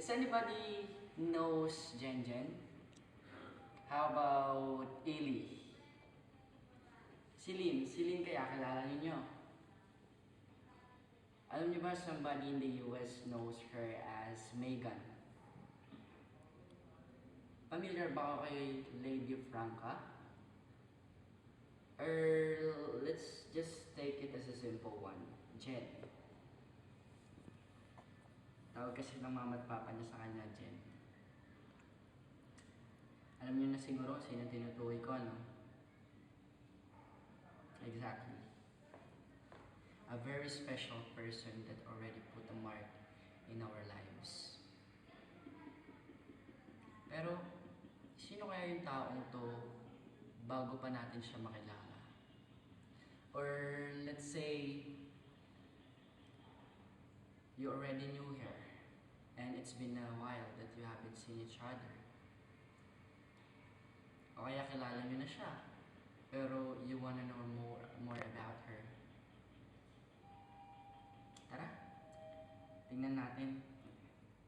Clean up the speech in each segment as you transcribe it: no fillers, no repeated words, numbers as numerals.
Does anybody knows Jen Jen? How about Ili? Si Lynn kaya kilala ninyo? Alam niyo ba somebody in the US knows her as Megan? Familiar ba ako kay Lady Franca? Or let's just take it as a simple one, Jen. Tawag kasi ng mama at papa niya sa kanya, Jen. Alam niyo na siguro sino tinutukoy ko, no? Exactly. A very special person that already put a mark in our lives. Pero, sino kaya yung taong to bago pa natin siya makilala? Or let's say, you already knew her and it's been a while that you haven't seen each other. O kaya kilala niyo na siya, pero you wanna know more about her. Tara, tingnan natin.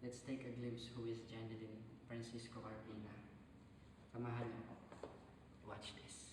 Let's take a glimpse who is Jenilyn Francisco Carpina. Samahan niyo ako. Watch this.